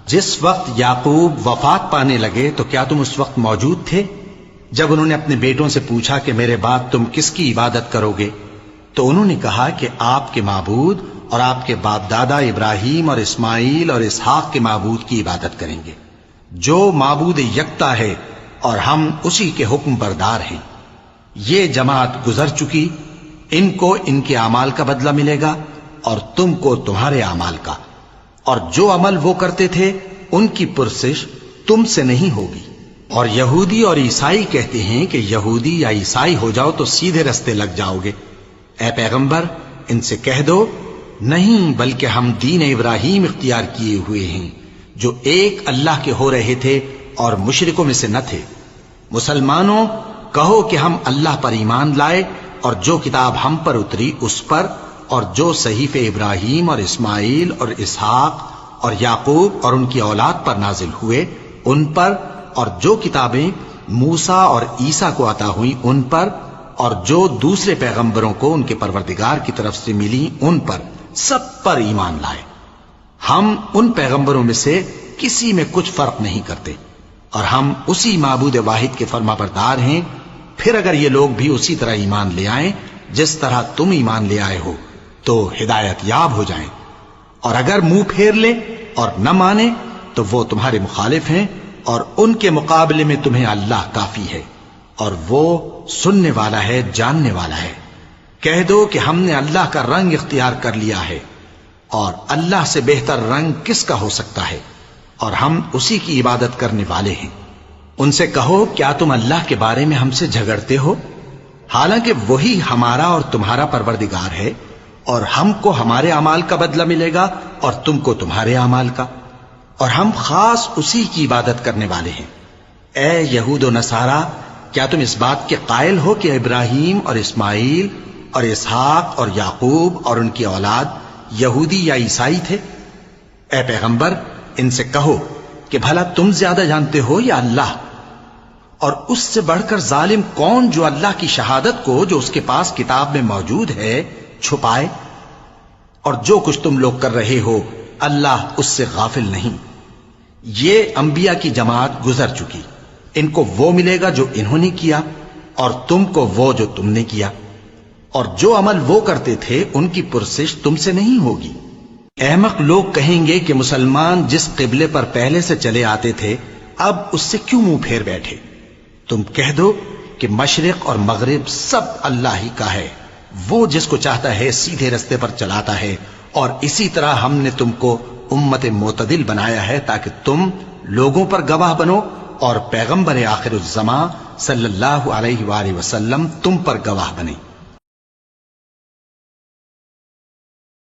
جس وقت یعقوب وفات پانے لگے تو کیا تم اس وقت موجود تھے جب انہوں نے اپنے بیٹوں سے پوچھا کہ میرے بعد تم کس کی عبادت کرو گے؟ تو انہوں نے کہا کہ آپ کے معبود اور آپ کے باپ دادا ابراہیم اور اسماعیل اور اسحاق کے معبود کی عبادت کریں گے، جو معبود یکتا ہے اور ہم اسی کے حکم بردار ہیں۔ یہ جماعت گزر چکی، ان کو ان کے اعمال کا بدلہ ملے گا اور تم کو تمہارے اعمال کا، اور جو عمل وہ کرتے تھے ان کی پرسش تم سے نہیں ہوگی۔ اور یہودی اور عیسائی کہتے ہیں کہ یہودی یا عیسائی ہو جاؤ تو سیدھے رستے لگ جاؤ گے۔ اے پیغمبر ان سے کہہ دو، نہیں، بلکہ ہم دین ابراہیم اختیار کیے ہوئے ہیں جو ایک اللہ کے ہو رہے تھے اور مشرکوں میں سے نہ تھے۔ مسلمانوں کہو کہ ہم اللہ پر ایمان لائے اور جو کتاب ہم پر اتری اس پر، اور جو صحیفے ابراہیم اور اسماعیل اور اسحاق اور یعقوب اور ان کی اولاد پر نازل ہوئے ان پر، اور جو کتابیں موسیٰ اور عیسیٰ کو عطا ہوئیں ان پر، اور جو دوسرے پیغمبروں کو ان کے پروردگار کی طرف سے ملی ان پر، سب پر ایمان لائے۔ ہم ان پیغمبروں میں سے کسی میں کچھ فرق نہیں کرتے، اور ہم اسی معبود واحد کے فرما بردار ہیں۔ پھر اگر یہ لوگ بھی اسی طرح ایمان لے آئیں جس طرح تم ایمان لے آئے ہو تو ہدایت یاب ہو جائیں، اور اگر منہ پھیر لیں اور نہ مانے تو وہ تمہارے مخالف ہیں، اور ان کے مقابلے میں تمہیں اللہ کافی ہے، اور وہ سننے والا ہے، جاننے والا ہے۔ کہہ دو کہ ہم نے اللہ کا رنگ اختیار کر لیا ہے، اور اللہ سے بہتر رنگ کس کا ہو سکتا ہے، اور ہم اسی کی عبادت کرنے والے ہیں۔ ان سے کہو کیا تم اللہ کے بارے میں ہم سے جھگڑتے ہو، حالانکہ وہی ہمارا اور تمہارا پروردگار ہے، اور ہم کو ہمارے اعمال کا بدلہ ملے گا اور تم کو تمہارے اعمال کا، اور ہم خاص اسی کی عبادت کرنے والے ہیں۔ اے یہود و نصارا، کیا تم اس بات کے قائل ہو کہ ابراہیم اور اسماعیل اور اسحاق اور یعقوب اور ان کی اولاد یہودی یا عیسائی تھے؟ اے پیغمبر ان سے کہو کہ بھلا تم زیادہ جانتے ہو یا اللہ؟ اور اس سے بڑھ کر ظالم کون جو اللہ کی شہادت کو جو اس کے پاس کتاب میں موجود ہے چھپائے؟ اور جو کچھ تم لوگ کر رہے ہو اللہ اس سے غافل نہیں۔ یہ انبیاء کی جماعت گزر چکی، ان کو وہ ملے گا جو انہوں نے کیا، اور تم کو وہ جو تم نے کیا، اور جو عمل وہ کرتے تھے ان کی پرسش تم سے نہیں ہوگی۔ احمق لوگ کہیں گے کہ مسلمان جس قبلے پر پہلے سے چلے آتے تھے اب اس سے کیوں منہ پھیر بیٹھے؟ تم کہہ دو کہ مشرق اور مغرب سب اللہ ہی کا ہے، وہ جس کو چاہتا ہے سیدھے رستے پر چلاتا ہے، اور اسی طرح ہم نے تم کو امت معتدل بنایا ہے تاکہ تم لوگوں پر گواہ بنو، اور پیغمبر آخر الزماں صلی اللہ علیہ وآلہ وسلم تم پر گواہ بنے۔